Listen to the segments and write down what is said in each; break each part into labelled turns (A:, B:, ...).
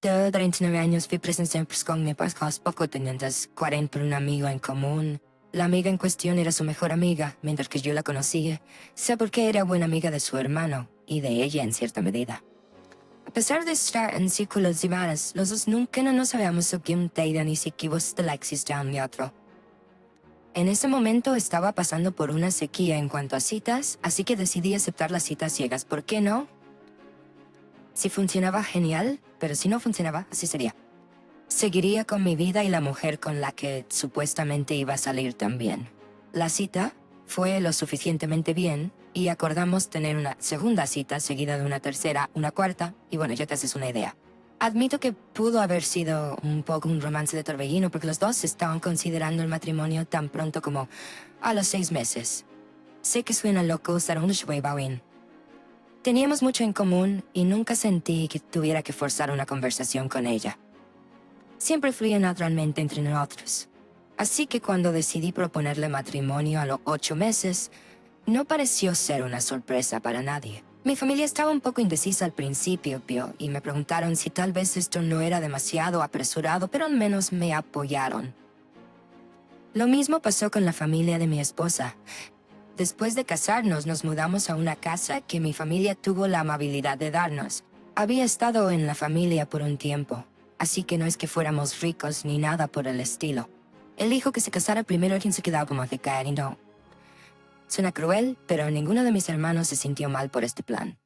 A: De 39 años fui presente con mi parejas poco tenientes, 40 por un amigo en común. La amiga en cuestión era su mejor amiga, mientras que yo la conocía. Sé por qué era buena amiga de su hermano, y de ella en cierta medida. A pesar de estar en círculos diversos, los dos nunca no nos habíamos sucumbido ni siquiera de la existencia de otro. En ese momento estaba pasando por una sequía en cuanto a citas, así que decidí aceptar las citas ciegas. ¿Por qué no? Si funcionaba, genial, pero si no funcionaba, así sería. Seguiría con mi vida y la mujer con la que supuestamente iba a salir también. La cita fue lo suficientemente bien y acordamos tener una segunda cita seguida de una tercera, una cuarta, y bueno, ya te haces una idea. Admito que pudo haber sido un poco un romance de torbellino porque los dos estaban considerando el matrimonio tan pronto como a los 6 meses. Sé que suena loco usar un Bawin. Teníamos mucho en común y nunca sentí que tuviera que forzar una conversación con ella. Siempre fluía naturalmente entre nosotros. Así que cuando decidí proponerle matrimonio a los 8 meses, no pareció ser una sorpresa para nadie. Mi familia estaba un poco indecisa al principio, y me preguntaron si tal vez esto no era demasiado apresurado, pero al menos me apoyaron. Lo mismo pasó con la familia de mi esposa. Después de casarnos, nos mudamos a una casa que mi familia tuvo la amabilidad de darnos. Había estado en la familia por un tiempo, así que no es que fuéramos ricos ni nada por el estilo. El hijo que se casara primero es quien se quedaba como de caer y no. Suena cruel, pero ninguno de mis hermanos se sintió mal por este plan.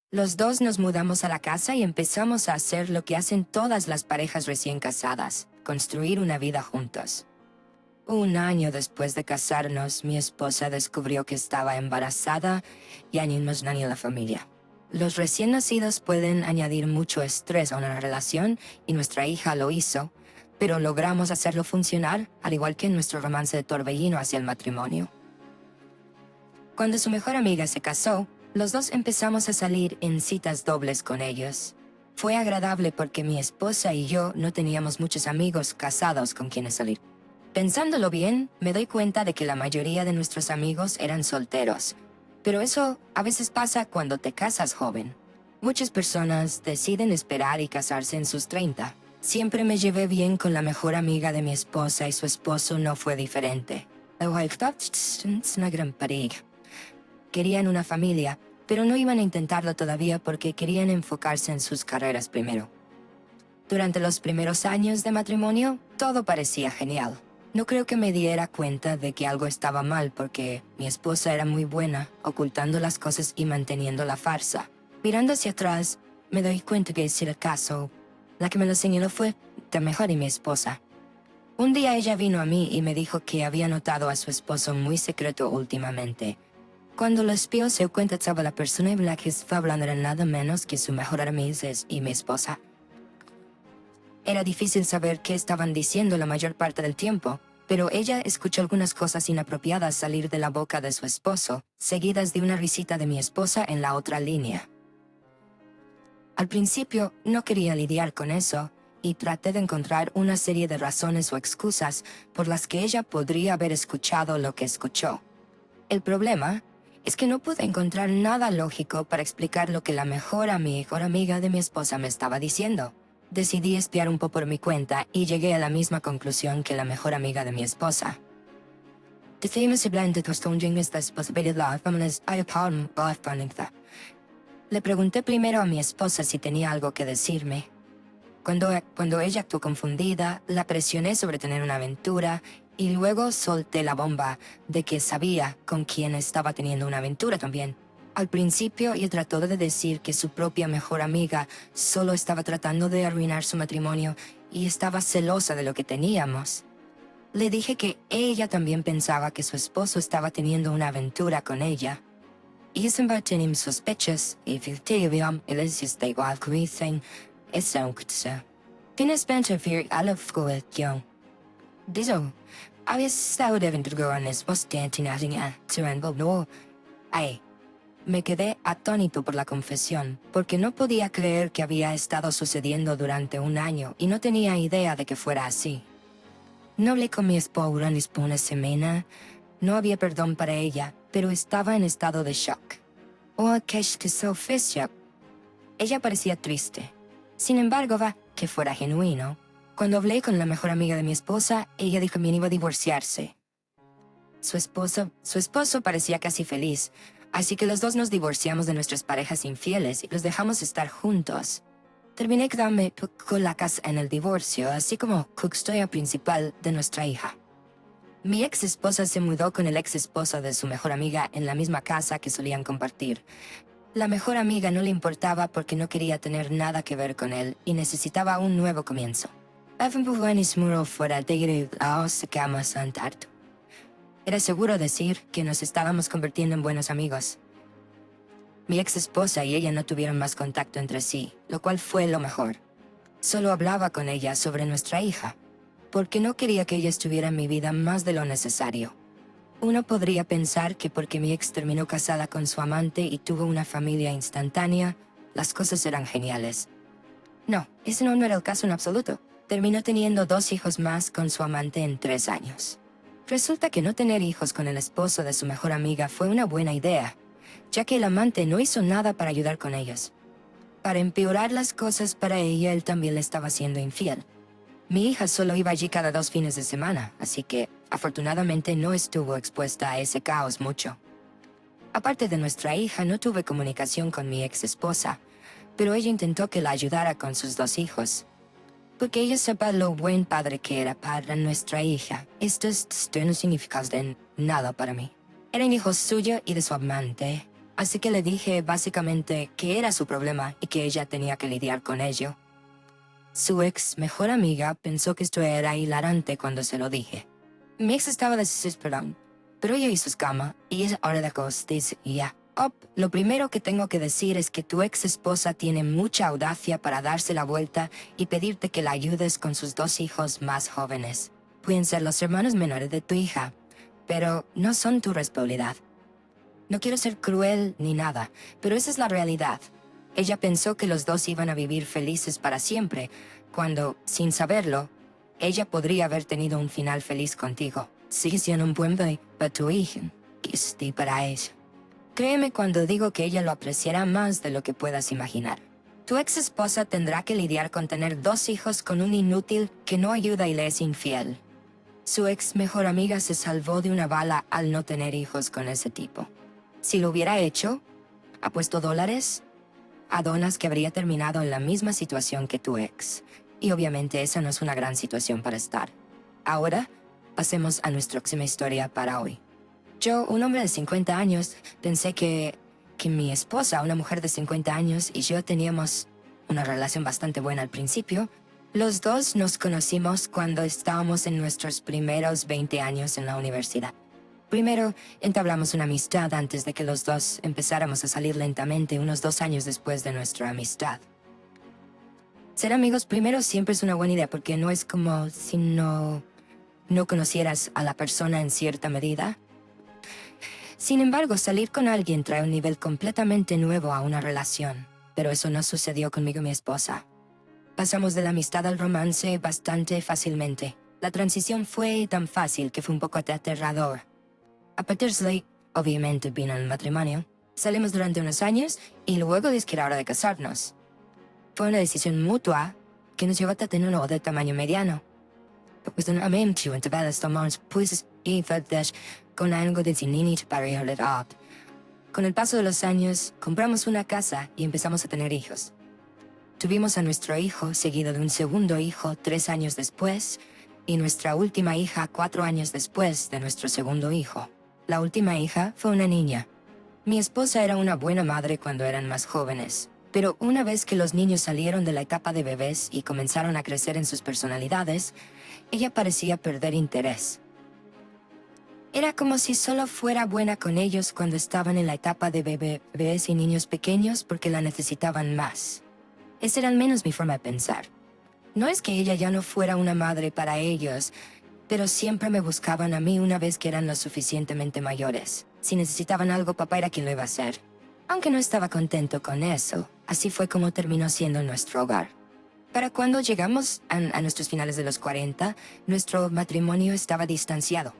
A: Los dos nos mudamos a la casa y empezamos a hacer lo que hacen todas las parejas recién casadas, construir una vida juntos. Un año después de casarnos, mi esposa descubrió que estaba embarazada y añadimos a la familia. Los recién nacidos pueden añadir mucho estrés a una relación y nuestra hija lo hizo, pero logramos hacerlo funcionar, al igual que en nuestro romance de torbellino hacia el matrimonio. Cuando su mejor amiga se casó, los dos empezamos a salir en citas dobles con ellos. Fue agradable porque mi esposa y yo no teníamos muchos amigos casados con quienes salir. Pensándolo bien, me doy cuenta de que la mayoría de nuestros amigos eran solteros. Pero eso a veces pasa cuando te casas joven. Muchas personas deciden esperar y casarse en sus 30. Siempre me llevé bien con la mejor amiga de mi esposa y su esposo no fue diferente. Una gran pareja. Querían una familia, pero no iban a intentarlo todavía porque querían enfocarse en sus carreras primero. Durante los primeros años de matrimonio, todo parecía genial. No creo que me diera cuenta de que algo estaba mal porque mi esposa era muy buena, ocultando las cosas y manteniendo la farsa. Mirando hacia atrás, me doy cuenta que, si era el caso, la que me lo señaló fue la mejor y mi esposa. Un día ella vino a mí y me dijo que había notado a su esposo muy secreto últimamente. Cuando lo espió, se dio cuenta que estaba la persona en la que estaba hablando era nada menos que su mejor amiga y mi esposa. Era difícil saber qué estaban diciendo la mayor parte del tiempo, pero ella escuchó algunas cosas inapropiadas salir de la boca de su esposo, seguidas de una risita de mi esposa en la otra línea. Al principio no quería lidiar con eso, y traté de encontrar una serie de razones o excusas por las que ella podría haber escuchado lo que escuchó. El problema es que no pude encontrar nada lógico para explicar lo que la mejor amiga de mi esposa me estaba diciendo. Decidí espiar un poco por mi cuenta y llegué a la misma conclusión que la mejor amiga de mi esposa. Le pregunté primero a mi esposa si tenía algo que decirme. Cuando ella actuó confundida, la presioné sobre tener una aventura y luego solté la bomba de que sabía con quién estaba teniendo una aventura también. Al principio, ella trató de decir que su propia mejor amiga solo estaba tratando de arruinar su matrimonio y estaba celosa de lo que teníamos. Le dije que ella también pensaba que su esposo estaba teniendo una aventura con ella. Y sin tener sospechas, y filtriam, ellos igual que dicen, es aunque tienes pensar a la fuga, Dizo, había estado de aventura en esposa de Tinatinga, no. Ay. Me quedé atónito por la confesión, porque no podía creer que había estado sucediendo durante un año y no tenía idea de que fuera así. No hablé con mi esposa durante una semana, no había perdón para ella, pero estaba en estado de shock. Ella parecía triste. Sin embargo, que fuera genuino. Cuando hablé con la mejor amiga de mi esposa, ella dijo que me iba a divorciarse. Su esposo parecía casi feliz, así que los dos nos divorciamos de nuestras parejas infieles y los dejamos estar juntos. Terminé quedándome con la casa en el divorcio, así como custodia principal de nuestra hija. Mi ex esposa se mudó con el ex esposo de su mejor amiga en la misma casa que solían compartir. La mejor amiga no le importaba porque no quería tener nada que ver con él y necesitaba un nuevo comienzo. Fuera de Era seguro decir que nos estábamos convirtiendo en buenos amigos. Mi ex esposa y ella no tuvieron más contacto entre sí, lo cual fue lo mejor. Solo hablaba con ella sobre nuestra hija, porque no quería que ella estuviera en mi vida más de lo necesario. Uno podría pensar que porque mi ex terminó casada con su amante y tuvo una familia instantánea, las cosas eran geniales. No, ese no era el caso en absoluto. Terminó teniendo 2 hijos más con su amante en 3 años. Resulta que no tener hijos con el esposo de su mejor amiga fue una buena idea, ya que el amante no hizo nada para ayudar con ellos. Para empeorar las cosas para ella, él también le estaba siendo infiel. Mi hija solo iba allí cada 2 fines de semana, así que, afortunadamente, no estuvo expuesta a ese caos mucho. Aparte de nuestra hija, no tuve comunicación con mi ex esposa, pero ella intentó que la ayudara con sus 2 hijos. Porque ella sepa lo buen padre que era para nuestra hija. Esto no significa de nada para mí. Eran hijos suyos y de su amante, así que le dije básicamente que era su problema y que ella tenía que lidiar con ello. Su ex mejor amiga pensó que esto era hilarante cuando se lo dije. Mi ex estaba desesperado, pero ella hizo su cama y es hora de acostarse y ya. Lo primero que tengo que decir es que tu ex esposa tiene mucha audacia para darse la vuelta y pedirte que la ayudes con sus 2 hijos más jóvenes. Pueden ser los hermanos menores de tu hija, pero no son tu responsabilidad. No quiero ser cruel ni nada, pero esa es la realidad. Ella pensó que los 2 iban a vivir felices para siempre, cuando, sin saberlo, ella podría haber tenido un final feliz contigo. Sigue siendo un buen bebé para tu hija, y estoy para ella. Créeme cuando digo que ella lo apreciará más de lo que puedas imaginar. Tu ex esposa tendrá que lidiar con tener 2 hijos con un inútil que no ayuda y le es infiel. Su ex mejor amiga se salvó de una bala al no tener hijos con ese tipo. Si lo hubiera hecho, apuesto $, a donas que habría terminado en la misma situación que tu ex. Y obviamente esa no es una gran situación para estar. Ahora, pasemos a nuestra próxima historia para hoy. Yo, un hombre de 50 años, pensé que mi esposa, una mujer de 50 años, y yo teníamos una relación bastante buena al principio. Los dos nos conocimos cuando estábamos en nuestros primeros 20 años en la universidad. Primero, entablamos una amistad antes de que los dos empezáramos a salir lentamente unos 2 años después de nuestra amistad. Ser amigos primero siempre es una buena idea porque no es como si no conocieras a la persona en cierta medida. Sin embargo, salir con alguien trae un nivel completamente nuevo a una relación, pero eso no sucedió conmigo y mi esposa. Pasamos de la amistad al romance bastante fácilmente. La transición fue tan fácil que fue un poco aterrador. A partir de ahí, obviamente vino el matrimonio. Salimos durante unos años y luego dice que era hora de casarnos. Fue una decisión mutua que nos llevó a tener uno de tamaño mediano. Pues no me entiendo pues y con algo de dinero para ir up. Con el paso de los años, compramos una casa y empezamos a tener hijos. Tuvimos a nuestro hijo, seguido de un segundo hijo 3 años después, y nuestra última hija 4 años después de nuestro segundo hijo. La última hija fue una niña. Mi esposa era una buena madre cuando eran más jóvenes, pero una vez que los niños salieron de la etapa de bebés y comenzaron a crecer en sus personalidades, ella parecía perder interés. Era como si solo fuera buena con ellos cuando estaban en la etapa de bebés y niños pequeños porque la necesitaban más. Esa era al menos mi forma de pensar. No es que ella ya no fuera una madre para ellos, pero siempre me buscaban a mí una vez que eran lo suficientemente mayores. Si necesitaban algo, papá era quien lo iba a hacer. Aunque no estaba contento con eso, así fue como terminó siendo nuestro hogar. Para cuando llegamos a nuestros finales de los 40, nuestro matrimonio estaba distanciado.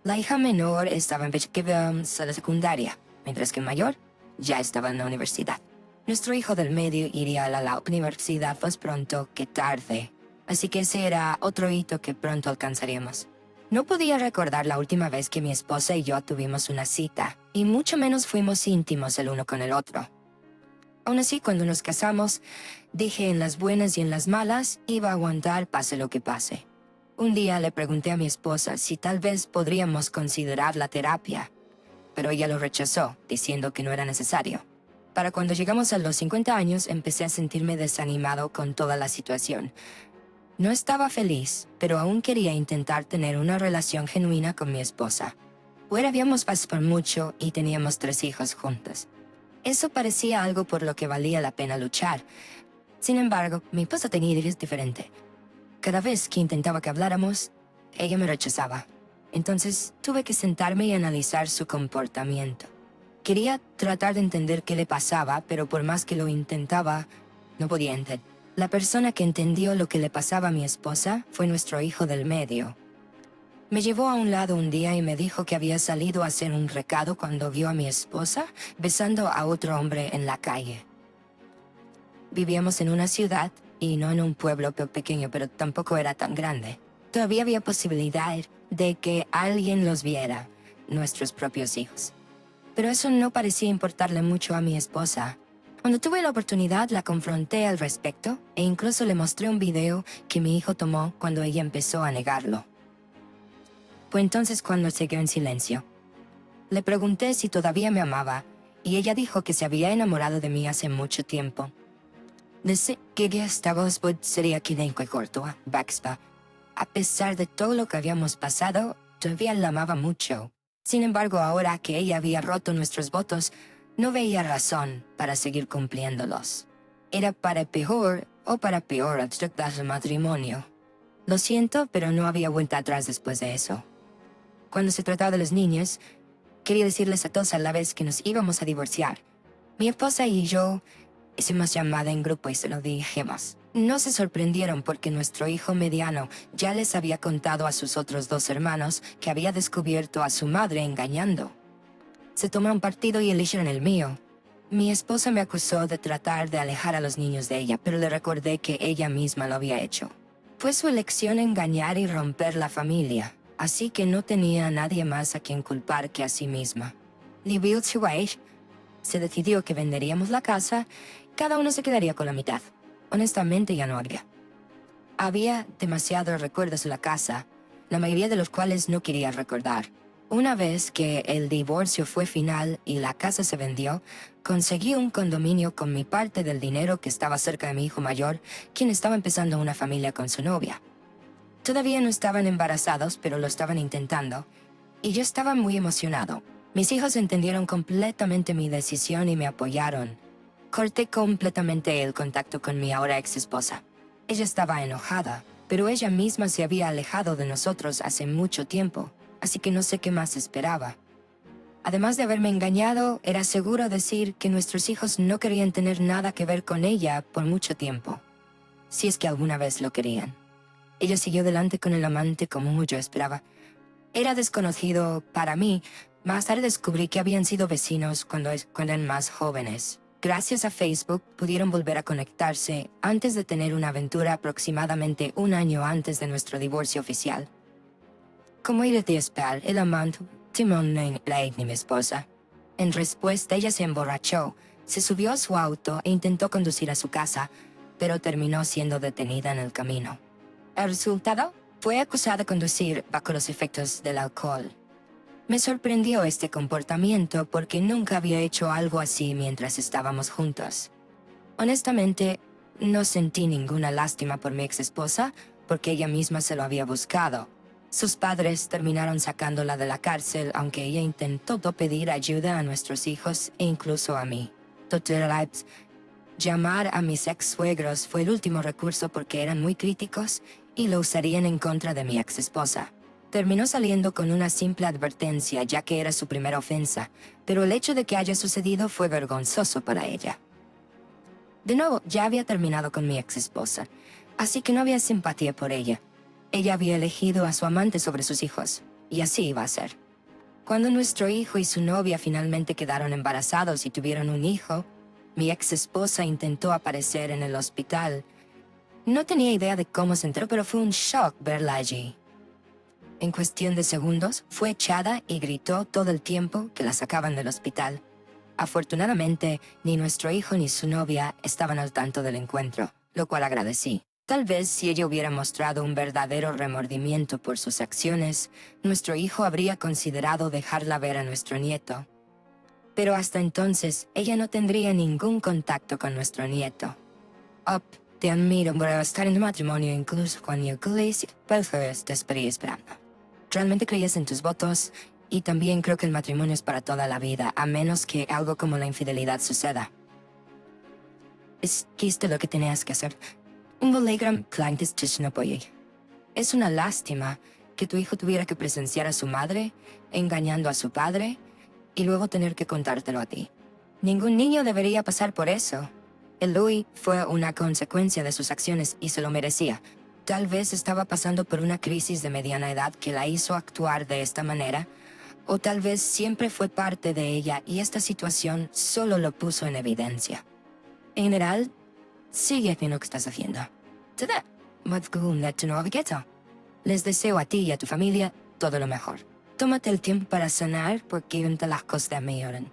A: La hija menor estaba en la secundaria, mientras que el mayor ya estaba en la universidad. Nuestro hijo del medio iría a la universidad más pronto que tarde, así que ese era otro hito que pronto alcanzaríamos. No podía recordar la última vez que mi esposa y yo tuvimos una cita, y mucho menos fuimos íntimos el uno con el otro. Aún así, cuando nos casamos, dije en las buenas y en las malas, iba a aguantar pase lo que pase. Un día le pregunté a mi esposa si tal vez podríamos considerar la terapia, pero ella lo rechazó, diciendo que no era necesario. Para cuando llegamos a los 50 años, empecé a sentirme desanimado con toda la situación. No estaba feliz, pero aún quería intentar tener una relación genuina con mi esposa. Ahora habíamos pasado por mucho y teníamos 3 hijos juntos. Eso parecía algo por lo que valía la pena luchar. Sin embargo, mi esposa tenía ideas diferentes. Cada vez que intentaba que habláramos, ella me rechazaba. Entonces tuve que sentarme y analizar su comportamiento. Quería tratar de entender qué le pasaba, pero por más que lo intentaba, no podía entender. La persona que entendió lo que le pasaba a mi esposa fue nuestro hijo del medio. Me llevó a un lado un día y me dijo que había salido a hacer un recado cuando vio a mi esposa besando a otro hombre en la calle. Vivíamos en una ciudad y no en un pueblo pequeño, pero tampoco era tan grande. Todavía había posibilidad de que alguien los viera, nuestros propios hijos. Pero eso no parecía importarle mucho a mi esposa. Cuando tuve la oportunidad, la confronté al respecto e incluso le mostré un video que mi hijo tomó cuando ella empezó a negarlo. Fue entonces cuando se quedó en silencio. Le pregunté si todavía me amaba y ella dijo que se había enamorado de mí hace mucho tiempo. Desde que ya estábamos sería que de corto a Baxpa. A pesar de todo lo que habíamos pasado, todavía la amaba mucho. Sin embargo, ahora que ella había roto nuestros votos, no veía razón para seguir cumpliéndolos. Era para peor o para peor abstractar el matrimonio. Lo siento, pero no había vuelta atrás después de eso. Cuando se trataba de los niños, quería decirles a todos a la vez que nos íbamos a divorciar. Mi esposa y yo hicimos llamada en grupo y se lo dijimos. No se sorprendieron porque nuestro hijo mediano ya les había contado a sus otros 2 hermanos que había descubierto a su madre engañando. Se tomaron partido y eligieron el mío. Mi esposa me acusó de tratar de alejar a los niños de ella, pero le recordé que ella misma lo había hecho. Fue su elección engañar y romper la familia, así que no tenía a nadie más a quien culpar que a sí misma. Se decidió que venderíamos la casa, cada uno se quedaría con la mitad. Honestamente ya no había. Había demasiados recuerdos de la casa, la mayoría de los cuales no quería recordar. Una vez que el divorcio fue final y la casa se vendió, conseguí un condominio con mi parte del dinero que estaba cerca de mi hijo mayor, quien estaba empezando una familia con su novia. Todavía no estaban embarazados, pero lo estaban intentando, y yo estaba muy emocionado. Mis hijos entendieron completamente mi decisión y me apoyaron. Corté completamente el contacto con mi ahora ex esposa. Ella estaba enojada, pero ella misma se había alejado de nosotros hace mucho tiempo, así que no sé qué más esperaba. Además de haberme engañado, era seguro decir que nuestros hijos no querían tener nada que ver con ella por mucho tiempo, si es que alguna vez lo querían. Ella siguió adelante con el amante como yo esperaba. Era desconocido para mí. Más tarde descubrí que habían sido vecinos cuando eran más jóvenes. Gracias a Facebook pudieron volver a conectarse antes de tener una aventura aproximadamente 1 año antes de nuestro divorcio oficial. Como era de esperar, el amante Timón ni mi esposa. En respuesta, ella se emborrachó, se subió a su auto e intentó conducir a su casa, pero terminó siendo detenida en el camino. El resultado fue acusada de conducir bajo los efectos del alcohol. Me sorprendió este comportamiento porque nunca había hecho algo así mientras estábamos juntos. Honestamente, no sentí ninguna lástima por mi ex-esposa porque ella misma se lo había buscado. Sus padres terminaron sacándola de la cárcel, aunque ella intentó pedir ayuda a nuestros hijos e incluso a mí. Llamar a mis ex-suegros fue el último recurso porque eran muy críticos y lo usarían en contra de mi ex-esposa. Terminó saliendo con una simple advertencia, ya que era su primera ofensa, pero el hecho de que haya sucedido fue vergonzoso para ella. De nuevo, ya había terminado con mi ex-esposa, así que no había simpatía por ella. Ella había elegido a su amante sobre sus hijos, y así iba a ser. Cuando nuestro hijo y su novia finalmente quedaron embarazados y tuvieron un hijo, Mi ex esposa intentó aparecer en el hospital. No tenía idea de cómo se enteró, pero fue un shock verla allí. En cuestión de segundos, fue echada y gritó todo el tiempo que la sacaban del hospital. Afortunadamente, ni nuestro hijo ni su novia estaban al tanto del encuentro, lo cual agradecí. Tal vez si ella hubiera mostrado un verdadero remordimiento por sus acciones, nuestro hijo habría considerado dejarla ver a nuestro nieto. Pero hasta entonces, ella no tendría ningún contacto con nuestro nieto. Up, te admiro por estar en tu matrimonio incluso cuando yo te estaría esperando. Realmente creías en tus votos, y también creo que el matrimonio es para toda la vida, a menos que algo como la infidelidad suceda. Hiciste lo que tenías que hacer. Es una lástima que tu hijo tuviera que presenciar a su madre, engañando a su padre, y luego tener que contártelo a ti. Ningún niño debería pasar por eso. El Louis fue una consecuencia de sus acciones y se lo merecía. Tal vez estaba pasando por una crisis de mediana edad que la hizo actuar de esta manera, o tal vez siempre fue parte de ella y esta situación solo lo puso en evidencia. En general, sigue haciendo lo que estás haciendo. Les deseo a ti y a tu familia todo lo mejor. Tómate el tiempo para sanar porque las cosas mejoran.